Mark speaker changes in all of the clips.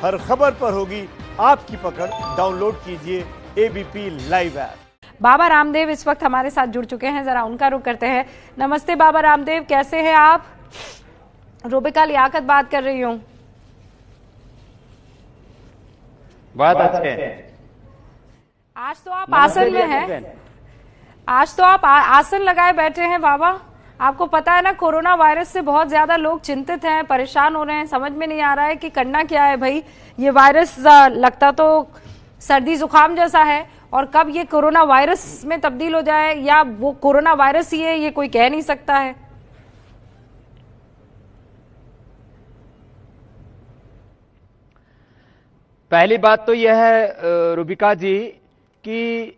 Speaker 1: हर खबर पर होगी आपकी पकड़। डाउनलोड कीजिए ABP live app.
Speaker 2: Baba Ramdev इस वक्त हमारे साथ जुड़ चुके हैं, जरा उनका रुख करते हैं। नमस्ते बाबा रामदेव, कैसे हैं आप? रूबिका लियाकत बात कर रही हूँ।
Speaker 3: बहुत अच्छे हैं।
Speaker 2: आज तो आप आसन में हैं। आज तो आप आसन लगाए बैठे हैं बाबा। आपको पता है ना, कोरोना वायरस से बहुत ज्यादा लोग चिंतित हैं, परेशान हो रहे हैं। समझ में नहीं आ रहा है कि करना क्या है भाई। ये वायरस लगता तो सर्दी जुकाम जैसा है, और कब ये कोरोना वायरस में तब्दील हो जाए या वो कोरोना वायरस ही है, ये कोई कह नहीं सकता है।
Speaker 3: पहली बात तो यह है रूबिका जी कि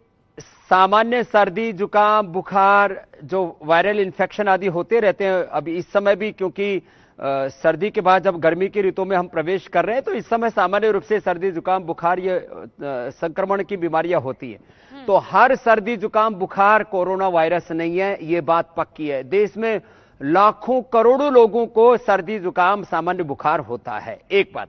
Speaker 3: सामान्य सर्दी जुकाम बुखार जो वायरल इन्फेक्शन आदि होते रहते हैं अभी इस समय भी, क्योंकि सर्दी के बाद जब गर्मी की ऋतु में हम प्रवेश कर रहे हैं तो इस समय सामान्य रूप से सर्दी जुकाम बुखार ये संक्रमण की बीमारियां होती है। तो हर सर्दी जुकाम बुखार कोरोना वायरस नहीं है, ये बात पक्की है। देश में लाखों करोड़ों लोगों को सर्दी जुकाम सामान्य बुखार होता है, एक बात।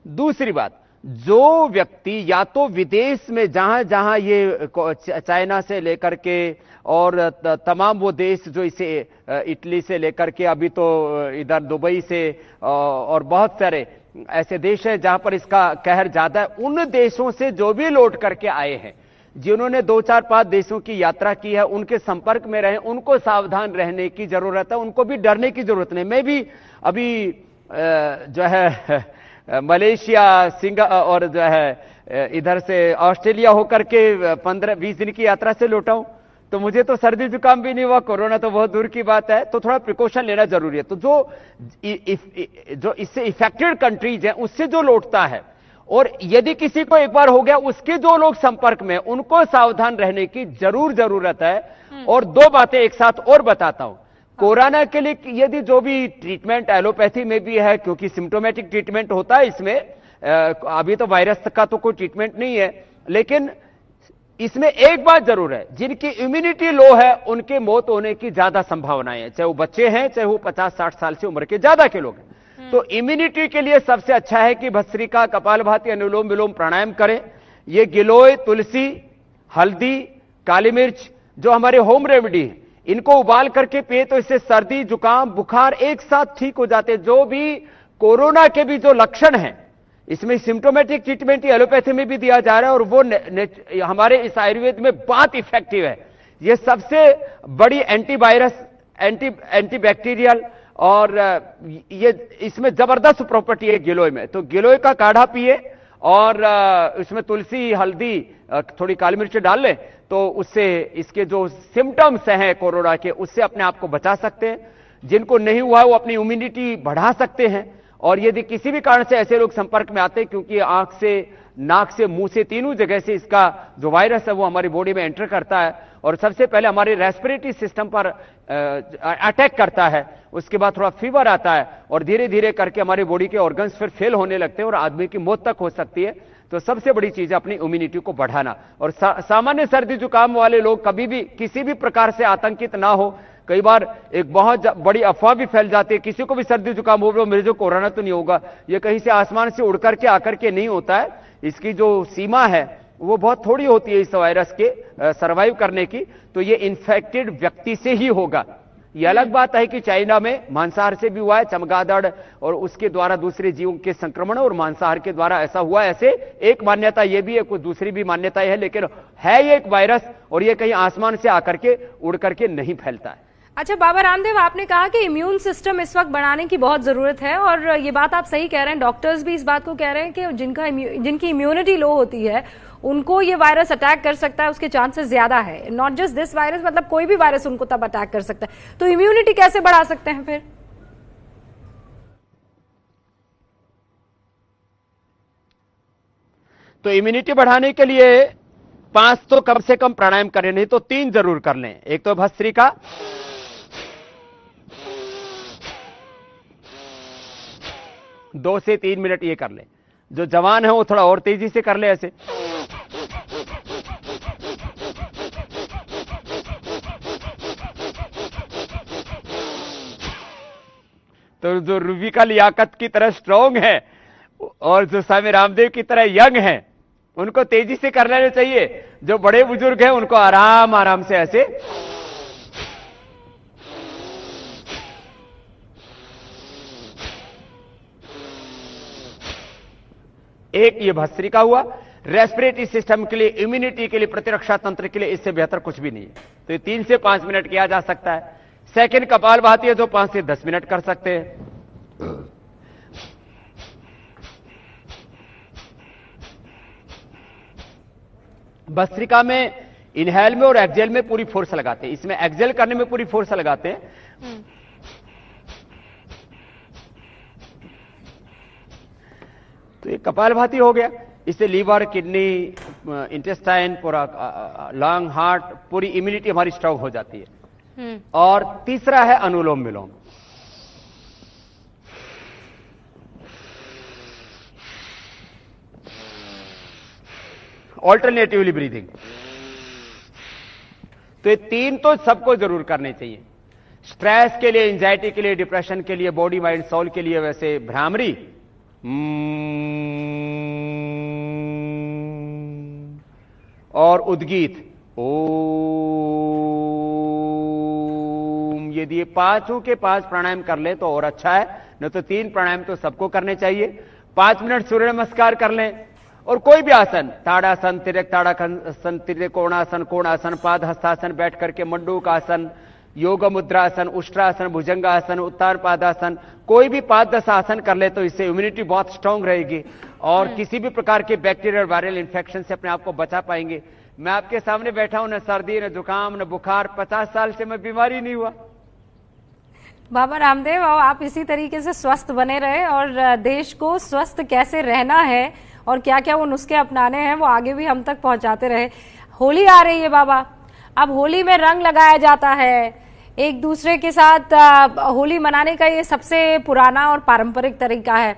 Speaker 3: दूसरी बात, जो व्यक्ति या तो विदेश में जहां जहां ये चाइना से लेकर के और तमाम वो देश जो इसे इटली से लेकर के अभी तो इधर दुबई से और बहुत सारे ऐसे देश हैं जहां पर इसका कहर ज्यादा है, उन देशों से जो भी लौट करके आए हैं, जिन्होंने 2-4-5 देशों की यात्रा की है, उनके संपर्क में रहे, उनको सावधान रहने की जरूरत है, उनको भी डरने की जरूरत नहीं। मैं भी अभी जो है मलेशिया और जो है इधर से ऑस्ट्रेलिया होकर के 15-20 दिन की यात्रा से लौटा हूं, तो मुझे तो सर्दी जुकाम भी नहीं हुआ, कोरोना तो बहुत दूर की बात है। तो थोड़ा प्रिकॉशन लेना जरूरी है। तो जो इससे इफेक्टेड कंट्रीज हैं उससे जो लौटता है, और यदि किसी को एक बार हो गया, उसके जो लोग संपर्क में, उनको सावधान रहने की जरूरत है। और दो बातें एक साथ और बताता हूं। कोरोना के लिए यदि जो भी ट्रीटमेंट एलोपैथी में भी है, क्योंकि सिम्टोमेटिक ट्रीटमेंट होता है इसमें, अभी तो वायरस का तो कोई ट्रीटमेंट नहीं है, लेकिन इसमें एक बात जरूर है, जिनकी इम्यूनिटी लो है उनके मौत होने की ज्यादा संभावनाएं हैं, चाहे वो बच्चे हैं, चाहे वो 50-60 साल से उम्र के ज्यादा के लोग हैं। तो इम्यूनिटी के लिए सबसे अच्छा है कि भस्त्रिका, कपालभाति, अनुलोम विलोम प्राणायाम करें। ये गिलोय, तुलसी, हल्दी, काली मिर्च जो हमारे होम रेमेडी है, इनको उबाल करके पिए तो इससे सर्दी जुकाम बुखार एक साथ ठीक हो जाते। जो भी कोरोना के भी जो लक्षण हैं, इसमें सिम्टोमेटिक ट्रीटमेंट एलोपैथी में भी दिया जा रहा है, और वो हमारे इस आयुर्वेद में बहुत इफेक्टिव है। ये सबसे बड़ी एंटीवायरस, एंटीबैक्टीरियल, और ये इसमें जबरदस्त प्रॉपर्टी है गिलोय में। तो गिलोय का काढ़ा पिए, और इसमें तुलसी, हल्दी, थोड़ी काली मिर्च डाल लें, तो उससे इसके जो सिम्टम्स हैं कोरोना के, उससे अपने आप को बचा सकते हैं। जिनको नहीं हुआ है वो अपनी इम्यूनिटी बढ़ा सकते हैं। और यदि किसी भी कारण से ऐसे लोग संपर्क में आते हैं, क्योंकि आंख से, नाक से, मुंह से, तीनों जगह से इसका जो वायरस है वो हमारी बॉडी में एंटर करता है, और सबसे पहले हमारे रेस्पिरेटरी सिस्टम पर अटैक करता है। उसके बाद थोड़ा फीवर आता है, और धीरे धीरे करके हमारी बॉडी के ऑर्गन्स फिर फेल होने लगते हैं और आदमी की मौत तक हो सकती है। तो सबसे बड़ी चीज है अपनी इम्यूनिटी को बढ़ाना। और सामान्य सर्दी जुकाम वाले लोग कभी भी किसी भी प्रकार से आतंकित ना हो। कई बार एक बहुत बड़ी अफवाह भी फैल जाती है, किसी को भी सर्दी जुकाम हो रहा, मेरे जो कोरोना तो नहीं होगा। ये कहीं से आसमान से उड़ करके आकर के नहीं होता है। इसकी जो सीमा है वो बहुत थोड़ी होती है इस वायरस के सर्वाइव करने की। तो ये इन्फेक्टेड व्यक्ति से ही होगा। ये अलग बात है कि चाइना में मांसाहार से भी हुआ है, चमगादड़ और उसके द्वारा दूसरे जीवों के संक्रमण, और मांसाहार के द्वारा ऐसा हुआ है। ऐसे एक मान्यता ये भी है, कुछ दूसरी भी मान्यताएं है, लेकिन है ये एक वायरस, और ये कहीं आसमान से आकर के उड़ करके नहीं फैलता है।
Speaker 2: अच्छा बाबा रामदेव, आपने कहा कि इम्यून सिस्टम इस वक्त बढ़ाने की बहुत जरूरत है, और ये बात आप सही कह रहे हैं। डॉक्टर्स भी इस बात को कह रहे हैं कि जिनकी इम्यूनिटी लो होती है उनको ये वायरस अटैक कर सकता है, उसके चांसेस ज्यादा है। नॉट जस्ट दिस वायरस, मतलब कोई भी वायरस उनको तब अटैक कर सकता है। तो इम्यूनिटी कैसे बढ़ा सकते हैं फिर?
Speaker 3: तो इम्यूनिटी बढ़ाने के लिए 5 तो कम से कम प्राणायाम करें, नहीं तो 3 जरूर कर लें। एक तो भस्त्रिका, 2 से 3 मिनट ये कर लें। जो जवान है वो थोड़ा और तेजी से कर ले ऐसे। तो जो रूबिका लियाकत की तरह स्ट्रांग है और जो स्वामी रामदेव की तरह यंग हैं उनको तेजी से कर लेना चाहिए। जो बड़े बुजुर्ग हैं उनको आराम आराम से ऐसे एक ये भस्त्रिका हुआ। रेस्पिरेटरी सिस्टम के लिए, इम्यूनिटी के लिए, प्रतिरक्षा तंत्र के लिए इससे बेहतर कुछ भी नहीं है। तो ये 3 से 5 मिनट किया जा सकता है। सेकंड कपालभाति है जो 5 से 10 मिनट कर सकते हैं। भस्त्रिका में इनहेल में और एक्सेल में पूरी फोर्स लगाते हैं। इसमें एक्सेल करने में पूरी फोर्स लगाते हैं। तो ये कपालभाति हो गया। इससे लीवर, किडनी, इंटेस्टाइन, पूरा लंग, हार्ट, पूरी इम्यूनिटी हमारी स्ट्रांग हो जाती है। और तीसरा है अनुलोम विलोम। Alternatively breathing. तो ये 3 तो सबको जरूर करने चाहिए। स्ट्रेस के लिए, एंजाइटी के लिए, डिप्रेशन के लिए, बॉडी माइंड सोल के लिए वैसे भ्रामरी और उद्गीत ओम। यदि ये 5 के 5 प्राणायाम कर ले तो और अच्छा है, न तो 3 प्राणायाम तो सबको करने चाहिए। 5 मिनट सूर्य नमस्कार कर लें और कोई भी आसन, ताड़ासन, तिरक ताड़ासन, त्रिकोणासन, कोणासन, पाद हस्तासन, बैठ करके मंडूकासन, योग मुद्रासन, उष्ट्रासन, भुजंगासन, उत्तान पादासन, कोई भी 5-10 आसन कर ले तो इससे इम्यूनिटी बहुत स्ट्रांग रहेगी और किसी भी प्रकार के बैक्टीरियल और वायरल इन्फेक्शन से अपने आप को बचा पाएंगे। मैं आपके सामने बैठा हूं, न सर्दी, न जुकाम, न बुखार, 50 साल से मैं बीमारी नहीं हुआ।
Speaker 2: बाबा रामदेव, आप इसी तरीके से स्वस्थ बने रहे और देश को स्वस्थ कैसे रहना है और क्या क्या वो नुस्खे अपनाने हैं वो आगे भी हम तक पहुंचाते रहे। होली आ रही है बाबा, अब होली में रंग लगाया जाता है, एक दूसरे के साथ होली मनाने का ये सबसे पुराना और पारंपरिक तरीका है।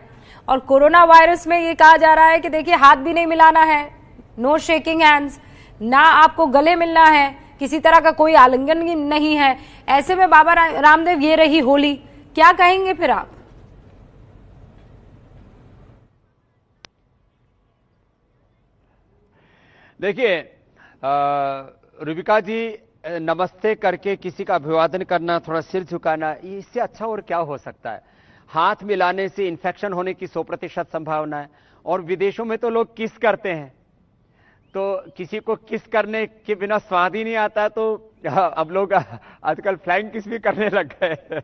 Speaker 2: और कोरोना वायरस में ये कहा जा रहा है कि देखिए हाथ भी नहीं मिलाना है, नो शेकिंग हैंड्स, ना आपको गले मिलना है, किसी तरह का कोई आलिंगन नहीं है। ऐसे में बाबा रामदेव ये रही होली, क्या कहेंगे फिर आप?
Speaker 3: देखिए रूबिका जी, नमस्ते करके किसी का अभिवादन करना, थोड़ा सिर झुकाना, इससे अच्छा और क्या हो सकता है। हाथ मिलाने से इन्फेक्शन होने की 100% संभावना है। और विदेशों में तो लोग किस करते हैं, तो किसी को किस करने के बिना स्वाद ही नहीं आता, तो अब लोग आजकल फ्लाइंग किस भी करने लग गए।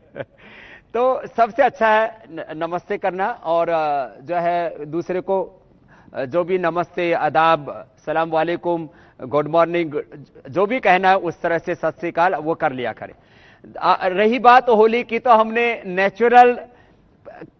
Speaker 3: तो सबसे अच्छा है नमस्ते करना और जो है दूसरे को जो भी नमस्ते, आदाब, सलाम वालेकुम, गुड मॉर्निंग, जो भी कहना है उस तरह से सत श्री अकाल वो कर लिया करें। रही बात होली की, तो हमने नेचुरल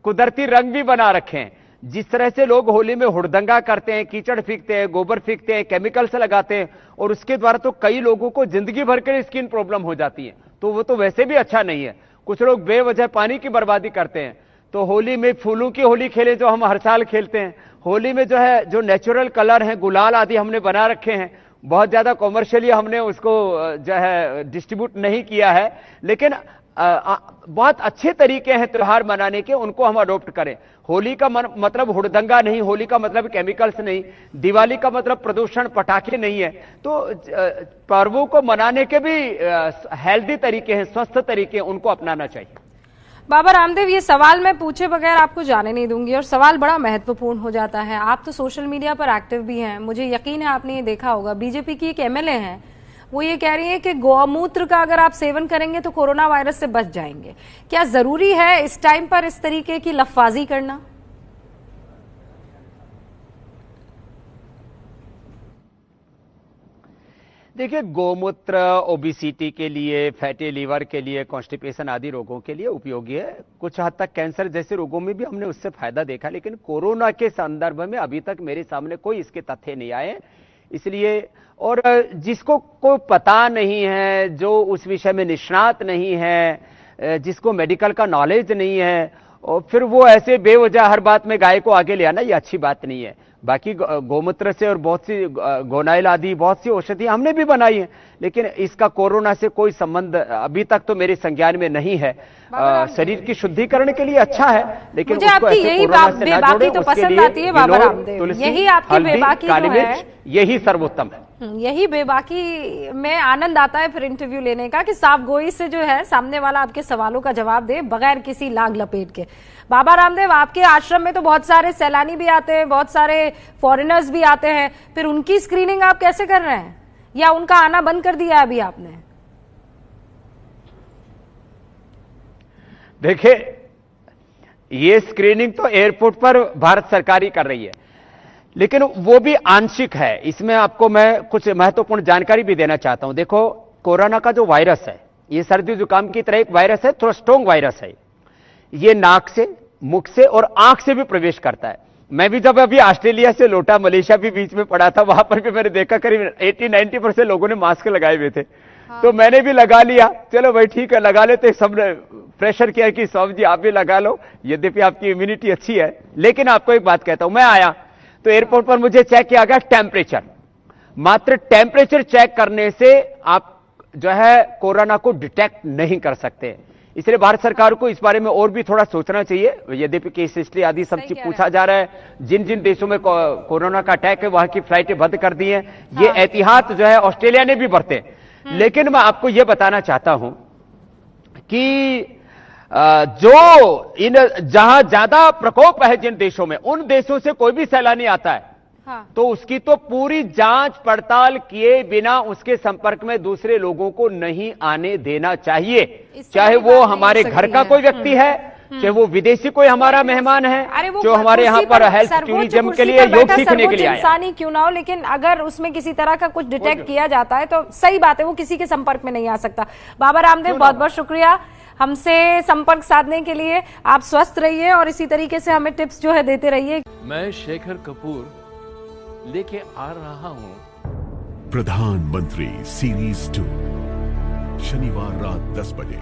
Speaker 3: कुदरती रंग भी बना रखे हैं। जिस तरह से लोग होली में हुड़दंगा करते हैं, कीचड़ फेंकते हैं, गोबर फेंकते हैं, केमिकल्स लगाते हैं और उसके द्वारा तो कई लोगों को जिंदगी भर के स्किन प्रॉब्लम हो जाती है। तो वो तो वैसे भी अच्छा नहीं है। कुछ लोग बेवजह पानी की बर्बादी करते हैं। तो होली में फूलों की होली खेले जो हम हर साल खेलते हैं। होली में जो है जो नेचुरल कलर हैं, गुलाल आदि हमने बना रखे हैं। बहुत ज्यादा कॉमर्शियली हमने उसको जो है डिस्ट्रीब्यूट नहीं किया है, लेकिन बहुत अच्छे तरीके हैं त्योहार मनाने के, उनको हम अडॉप्ट करें। होली का मतलब हुड़दंगा नहीं, होली का मतलब केमिकल्स नहीं, दिवाली का मतलब प्रदूषण, पटाखे नहीं है। तो पर्वों को मनाने के भी हेल्दी तरीके हैं, स्वस्थ तरीके हैं, उनको अपनाना चाहिए।
Speaker 2: बाबा रामदेव, ये सवाल मैं पूछे बगैर आपको जाने नहीं दूंगी और सवाल बड़ा महत्वपूर्ण हो जाता है। आप तो सोशल मीडिया पर एक्टिव भी हैं, मुझे यकीन है आपने ये देखा होगा। बीजेपी की एक एमएलए हैं, वो ये कह रही है कि गौमूत्र का अगर आप सेवन करेंगे तो कोरोना वायरस से बच जाएंगे। क्या जरूरी है इस टाइम पर इस तरीके की लफाजी करना?
Speaker 3: देखिए, गोमूत्र ओबिसिटी के लिए, फैटी लीवर के लिए, कॉन्स्टिपेशन आदि रोगों के लिए उपयोगी है। कुछ हद तक कैंसर जैसे रोगों में भी हमने उससे फायदा देखा, लेकिन कोरोना के संदर्भ में अभी तक मेरे सामने कोई इसके तथ्य नहीं आए। इसलिए और जिसको को पता नहीं है, जो उस विषय में निष्णात नहीं है, जिसको मेडिकल का नॉलेज नहीं है, और फिर वो ऐसे बेवजह हर बात में गाय को आगे ले आना, ये अच्छी बात नहीं है। बाकी गोमूत्र से और बहुत सी गोनाइल आदि बहुत सी औषधि हमने भी बनाई है, लेकिन इसका कोरोना से कोई संबंध अभी तक तो मेरे संज्ञान में नहीं है। शरीर की शुद्धिकरण के लिए अच्छा है, लेकिन
Speaker 2: मुझे आपकी यही बेबाकी तो पसंद आती है बाबा रामदेव, यही आपकी बेबाकी जो है,
Speaker 3: यही सर्वोत्तम है।
Speaker 2: यही बेबाकी में आनंद आता है फिर इंटरव्यू लेने का, कि साफ गोई से जो है सामने वाला आपके सवालों का जवाब दे बगैर किसी लाग लपेट के। बाबा रामदेव, आपके आश्रम में तो बहुत सारे सैलानी भी आते हैं, बहुत सारे फॉरेनर्स भी आते हैं, फिर उनकी स्क्रीनिंग आप कैसे कर रहे हैं, या उनका आना बंद कर दिया अभी आपने?
Speaker 3: देखिए, ये स्क्रीनिंग तो एयरपोर्ट पर भारत सरकार ही कर रही है, लेकिन वो भी आंशिक है। इसमें आपको मैं कुछ महत्वपूर्ण जानकारी भी देना चाहता हूं। देखो, कोरोना का जो वायरस है, ये सर्दी जुकाम की तरह एक वायरस है, थोड़ा स्ट्रॉन्ग वायरस है। ये नाक से, मुख से और आंख से भी प्रवेश करता है। मैं भी जब अभी ऑस्ट्रेलिया से लौटा, मलेशिया भी बीच में पड़ा था, वहां पर भी मैंने देखा करीब 80-90% लोगों ने मास्क लगाए हुए थे। तो मैंने भी लगा लिया, चलो भाई ठीक है लगा लेते, सबने प्रेशर किया कि साहब जी आप भी लगा लो, यद्यपि आपकी इम्यूनिटी अच्छी है। लेकिन आपको एक बात कहता हूं, मैं आया तो एयरपोर्ट पर मुझे चेक किया गया टेम्परेचर। मात्र टेम्परेचर चेक करने से आप जो है कोरोना को डिटेक्ट नहीं कर सकते। इसलिए भारत सरकार को इस बारे में और भी थोड़ा सोचना चाहिए। यद्यपि केस हिस्ट्री आदि सब चीज पूछा जा रहा है, जिन जिन देशों में कोरोना का अटैक है वहां की फ्लाइटें बंद कर दी हैं, ये एहतियात जो है ऑस्ट्रेलिया ने भी बरते। लेकिन मैं आपको यह बताना चाहता हूं कि जो इन जहां ज्यादा प्रकोप है जिन देशों में, उन देशों से कोई भी सैलानी आता है तो उसकी तो पूरी जांच पड़ताल किए बिना उसके संपर्क में दूसरे लोगों को नहीं आने देना चाहिए। चाहे वो हमारे घर का कोई व्यक्ति है, चाहे वो विदेशी कोई हमारा मेहमान है, जो हमारे यहाँ पर हेल्थ टूरिज्म के लिए योग सीखने के लिए आया,
Speaker 2: इंसानी क्यों ना हो, लेकिन अगर उसमें किसी तरह का कुछ डिटेक्ट किया जाता है तो सही बात है, वो किसी के संपर्क में नहीं आ सकता। बाबा रामदेव, बहुत बहुत शुक्रिया हमसे संपर्क साधने के लिए। आप स्वस्थ रहिए और इसी तरीके से हमें टिप्स जो है देते रहिए।
Speaker 4: मैं शेखर कपूर लेके आ रहा हूं
Speaker 5: प्रधानमंत्री सीरीज 2 शनिवार रात 10 बजे।